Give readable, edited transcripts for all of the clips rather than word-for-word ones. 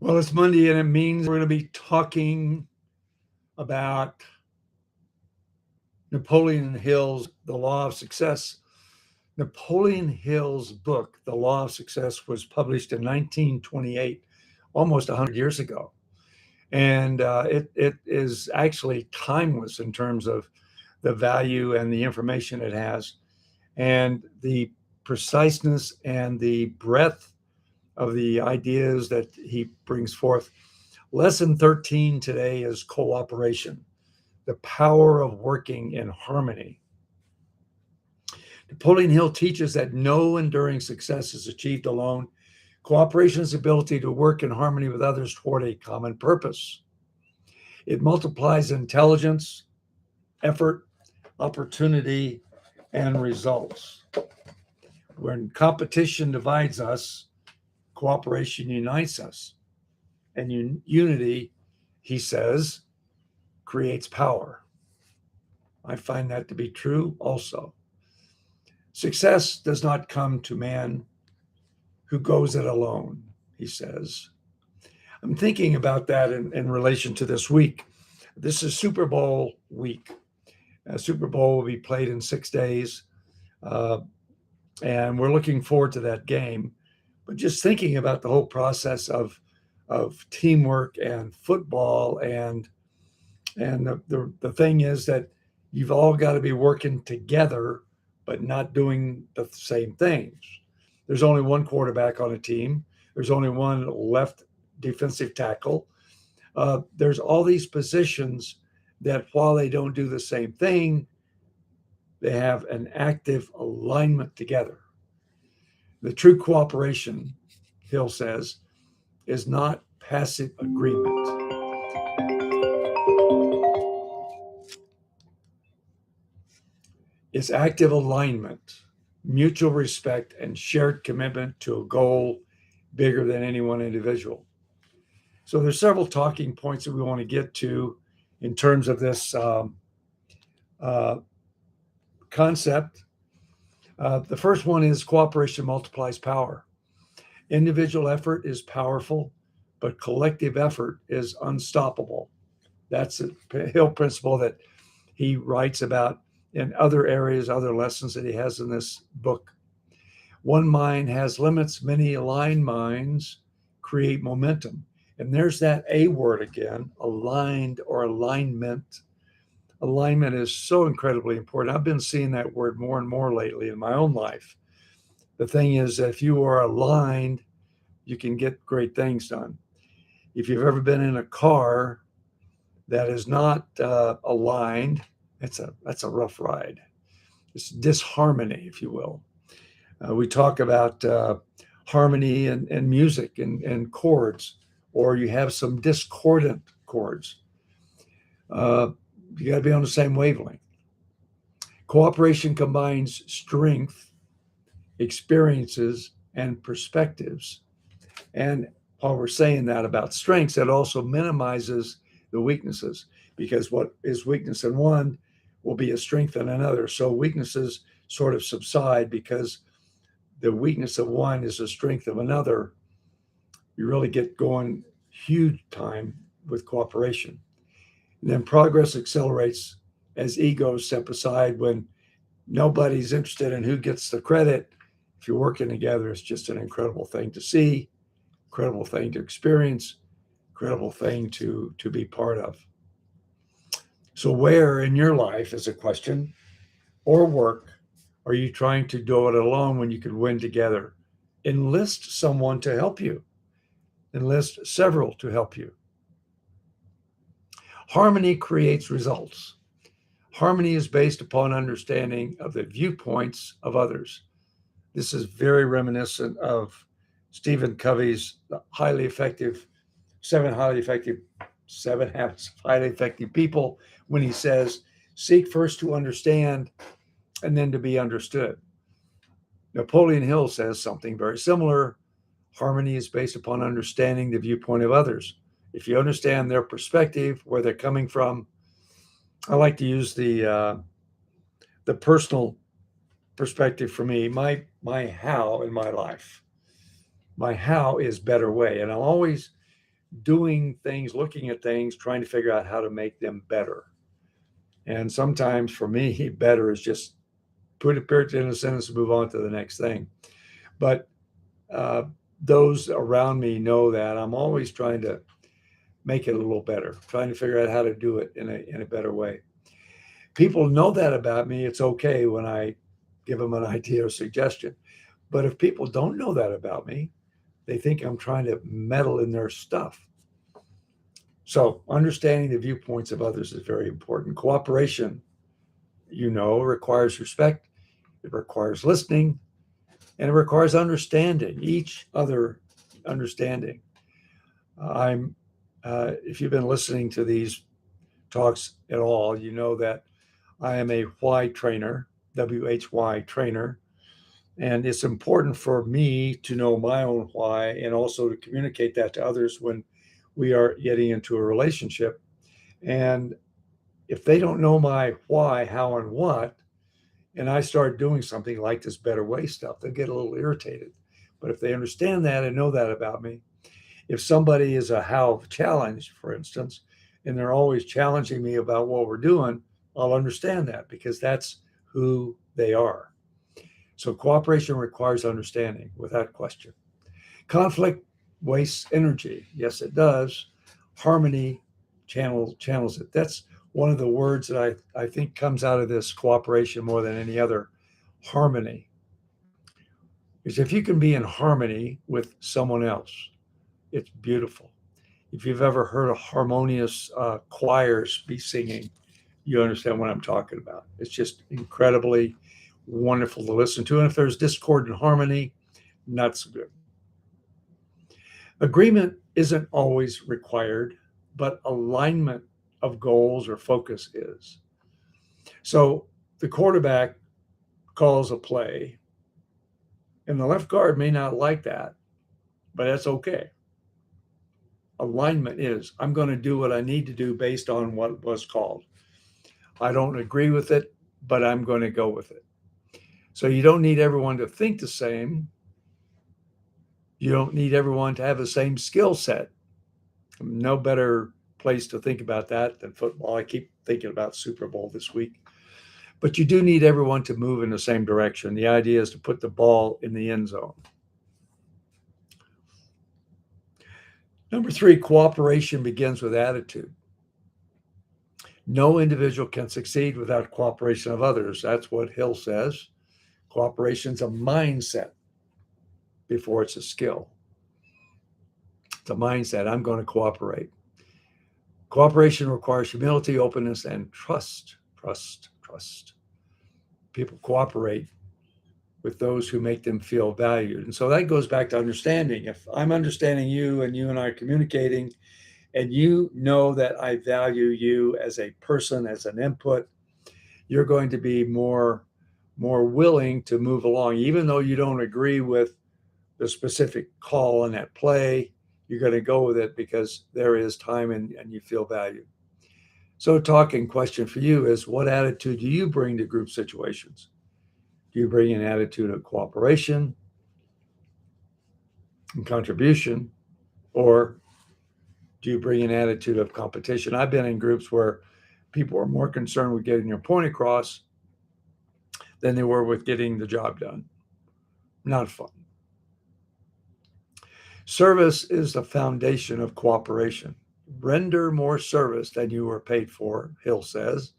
Well, it's Monday, and it means we're going to be talking about Napoleon Hill's The Law of Success. Napoleon Hill's book, The Law of Success, was published in 1928, almost 100 years ago. And it is actually timeless in terms of the value and the information it has, and the preciseness and the breadth of the ideas that he brings forth. Lesson 13 today is cooperation, the power of working in harmony. Napoleon Hill teaches that no enduring success is achieved alone. Cooperation is the ability to work in harmony with others toward a common purpose. It multiplies intelligence, effort, opportunity, and results. When competition divides us, cooperation unites us. And unity, he says, creates power. I find that to be true also. Success does not come to man who goes it alone, he says. I'm thinking about that in relation to this week. This is Super Bowl week. Super Bowl will be played in 6 days, and we're looking forward to that game. But just thinking about the whole process of teamwork and football, and the thing is that you've all got to be working together, but not doing the same things. There's only one quarterback on a team. There's only one left defensive tackle. There's all these positions that, while they don't do the same thing, they have an active alignment together. The true cooperation, Hill says, is not passive agreement. It's active alignment, mutual respect, and shared commitment to a goal bigger than any one individual. So there's several talking points that we want to get to in terms of this concept. The first one is cooperation multiplies power. Individual effort is powerful, but collective effort is unstoppable. That's a Hill principle that he writes about in other areas, other lessons that he has in this book. One mind has limits, many aligned minds create momentum. And there's that A word again, aligned or alignment. Alignment is so incredibly important. I've been seeing that word more and more lately in my own life. The thing is, if you are aligned, you can get great things done. If you've ever been in a car that is not aligned, that's a rough ride. It's disharmony, if you will. We talk about harmony and music and chords, or you have some discordant chords. You got to be on the same wavelength. Cooperation combines strength, experiences, and perspectives. And while we're saying that about strengths, it also minimizes the weaknesses, because what is weakness in one will be a strength in another. So weaknesses sort of subside because the weakness of one is a strength of another. You really get going huge time with cooperation. And then progress accelerates as egos step aside. When nobody's interested in who gets the credit, if you're working together, it's just an incredible thing to see, incredible thing to experience, incredible thing to be part of. So where in your life, is a question, or work, are you trying to do it alone when you could win together? Enlist someone to help you. Enlist several to help you. Harmony creates results. Harmony is based upon understanding of the viewpoints of others. This is very reminiscent of Stephen Covey's Seven Habits of Highly Effective People, when he says, seek first to understand and then to be understood. Napoleon Hill says something very similar. Harmony is based upon understanding the viewpoint of others. If you understand their perspective, where they're coming from, I like to use the personal perspective for me. My how in my life. My how is better way, and I'll always doing things, looking at things, trying to figure out how to make them better. And sometimes for me, better is just put a period in a sentence and move on to the next thing. But uh, those around me know that I'm always trying to make it a little better, trying to figure out how to do it in a better way. People know that about me. It's okay when I give them an idea or suggestion. But if people don't know that about me, they think I'm trying to meddle in their stuff. So understanding the viewpoints of others is very important. Cooperation, requires respect. It requires listening, and it requires understanding each other. Understanding. I'm. If you've been listening to these talks at all, you know that I am a why trainer, WHY trainer, and it's important for me to know my own why and also to communicate that to others when we are getting into a relationship. And if they don't know my why, how, and what, and I start doing something like this better way stuff, they'll get a little irritated. But if they understand that and know that about me, if somebody is a how challenge, for instance, and they're always challenging me about what we're doing, I'll understand that because that's who they are. So cooperation requires understanding without question. Conflict wastes energy. Yes, it does. Harmony channels it. That's one of the words that I think comes out of this cooperation more than any other. Harmony. Because if you can be in harmony with someone else, it's beautiful. If you've ever heard a harmonious choirs be singing, you understand what I'm talking about. It's just incredibly wonderful to listen to. And if there's discord and harmony, not so good. Agreement isn't always required, but alignment of goals or focus is. So the quarterback calls a play, and the left guard may not like that, but that's okay. Alignment is, I'm going to do what I need to do based on what was called. I don't agree with it, but I'm going to go with it. So you don't need everyone to think the same. You don't need everyone to have the same skill set. No better place to think about that than football. I keep thinking about Super Bowl this week. But you do need everyone to move in the same direction. The idea is to put the ball in the end zone. Number 3, cooperation begins with attitude. No individual can succeed without cooperation of others. That's what Hill says. Cooperation is a mindset before it's a skill. It's a mindset. I'm going to cooperate. Cooperation requires humility, openness, and trust. Trust. People cooperate with those who make them feel valued. And so that goes back to understanding. If I'm understanding you and you and I are communicating, and you know that I value you as a person, as an input, you're going to be more willing to move along. Even though you don't agree with the specific call in that play, you're going to go with it because there is time and you feel valued. So talking question for you is, what attitude do you bring to group situations? Do you bring an attitude of cooperation and contribution, or do you bring an attitude of competition? I've been in groups where people are more concerned with getting their point across than they were with getting the job done. Not fun. Service is the foundation of cooperation. Render more service than you are paid for, Hill says,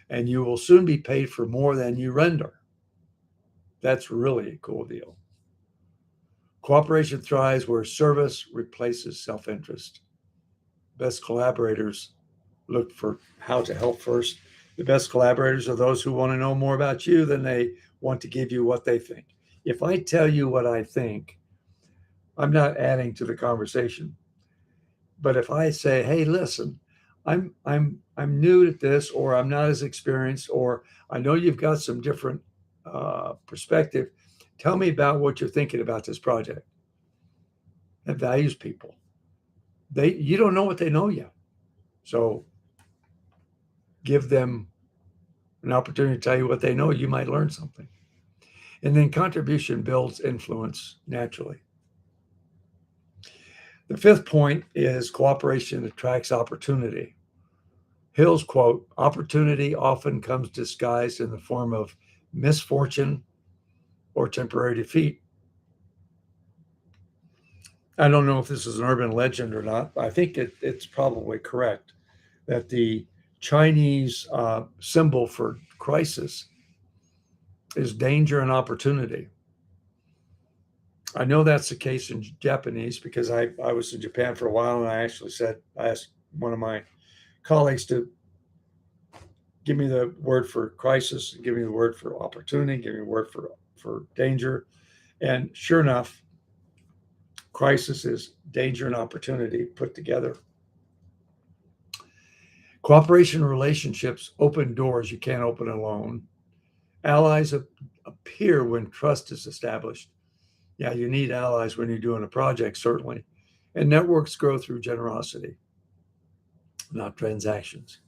and you will soon be paid for more than you render. That's really a cool deal. Cooperation thrives where service replaces self-interest. Best collaborators look for how to help first. The best collaborators are those who want to know more about you than they want to give you what they think. If I tell you what I think, I'm not adding to the conversation. But if I say, hey, listen, I'm new at this, or I'm not as experienced, or I know you've got some different perspective. Tell me about what you're thinking about this project. That values people. You don't know what they know yet. So give them an opportunity to tell you what they know. You might learn something. And then contribution builds influence naturally. The fifth point is cooperation attracts opportunity. Hill's quote, opportunity often comes disguised in the form of misfortune or temporary defeat. I don't know if this is an urban legend or not. I think it's probably correct that the Chinese symbol for crisis is danger and opportunity. I know that's the case in Japanese because I was in Japan for a while and I asked one of my colleagues to give me the word for crisis, give me the word for opportunity, give me the word for danger. And sure enough, crisis is danger and opportunity put together. Cooperation relationships open doors you can't open alone. Allies appear when trust is established. Yeah, you need allies when you're doing a project, certainly. And networks grow through generosity, not transactions.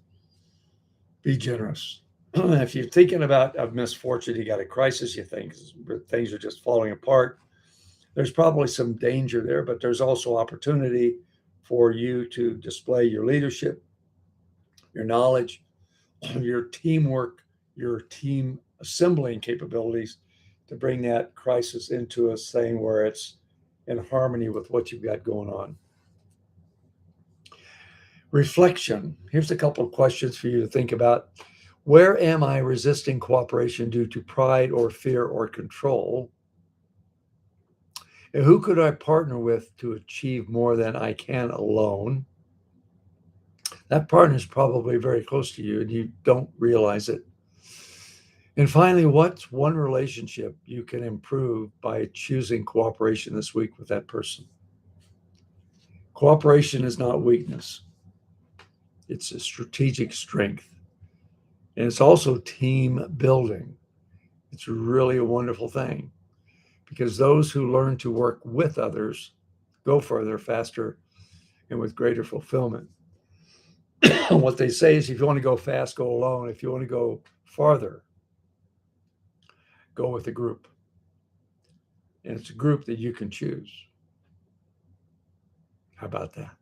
Be generous. If you're thinking about a misfortune, you got a crisis, you think things are just falling apart, there's probably some danger there, but there's also opportunity for you to display your leadership, your knowledge, your teamwork, your team assembling capabilities to bring that crisis into a thing where it's in harmony with what you've got going on. Reflection. Here's a couple of questions for you to think about. Where am I resisting cooperation due to pride or fear or control? And who could I partner with to achieve more than I can alone? That partner is probably very close to you and you don't realize it. And finally, what's one relationship you can improve by choosing cooperation this week with that person? Cooperation is not weakness. It's a strategic strength. And it's also team building. It's really a wonderful thing because those who learn to work with others go further, faster, and with greater fulfillment. What they say is if you want to go fast, go alone. If you want to go farther, go with a group. And it's a group that you can choose. How about that?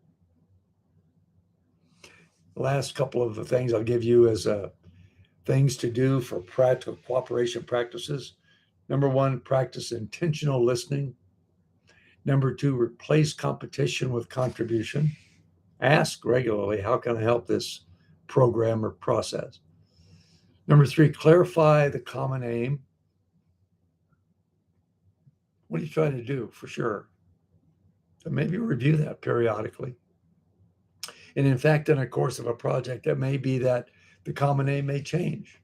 The last couple of the things I'll give you as things to do for practical cooperation practices. Number one, practice intentional listening. Number two, replace competition with contribution. Ask regularly, how can I help this program or process? Number three, clarify the common aim. What are you trying to do for sure? So maybe review that periodically. And in fact, in the course of a project, that may be that the common aim may change.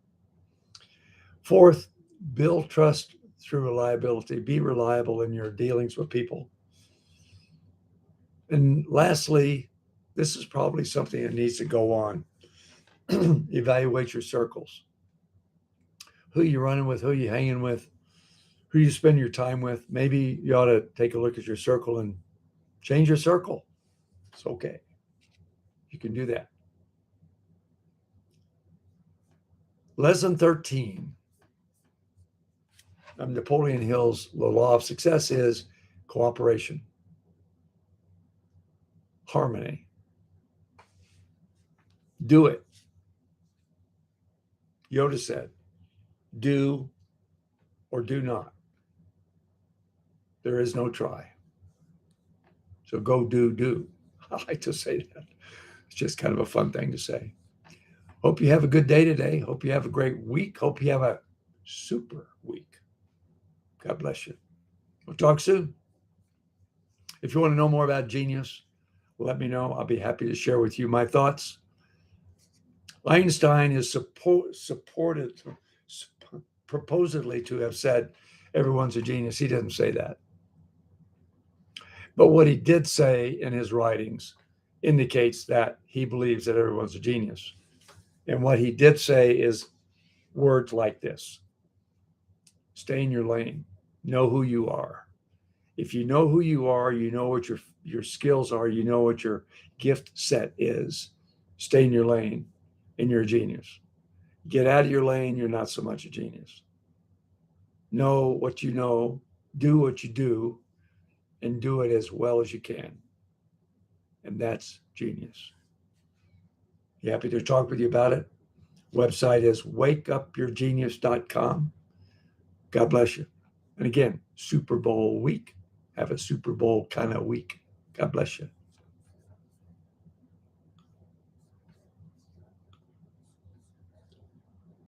Fourth, build trust through reliability. Be reliable in your dealings with people. And lastly, this is probably something that needs to go on. Evaluate your circles. Who you running with, who you hanging with, who you spend your time with. Maybe you ought to take a look at your circle and change your circle. It's okay. You can do that. Lesson 13 of Napoleon Hill's The Law of Success is cooperation, harmony. Do it. Yoda said, do or do not. There is no try. So go do. I like to say that. It's just kind of a fun thing to say. Hope you have a good day today. Hope you have a great week. Hope you have a super week. God bless you. We'll talk soon. If you want to know more about genius, let me know. I'll be happy to share with you my thoughts. Einstein is supposedly to have said everyone's a genius. He didn't say that. But what he did say in his writings indicates that he believes that everyone's a genius. And what he did say is words like this: stay in your lane, know who you are. If you know who you are, you know what your skills are, you know what your gift set is. Stay in your lane and you're a genius. Get out of your lane, you're not so much a genius. Know what you know, do what you do, and do it as well as you can. And that's genius. You happy to talk with you about it? Website is wakeupyourgenius.com. God bless you. And again, Super Bowl week. Have a Super Bowl kind of week. God bless you.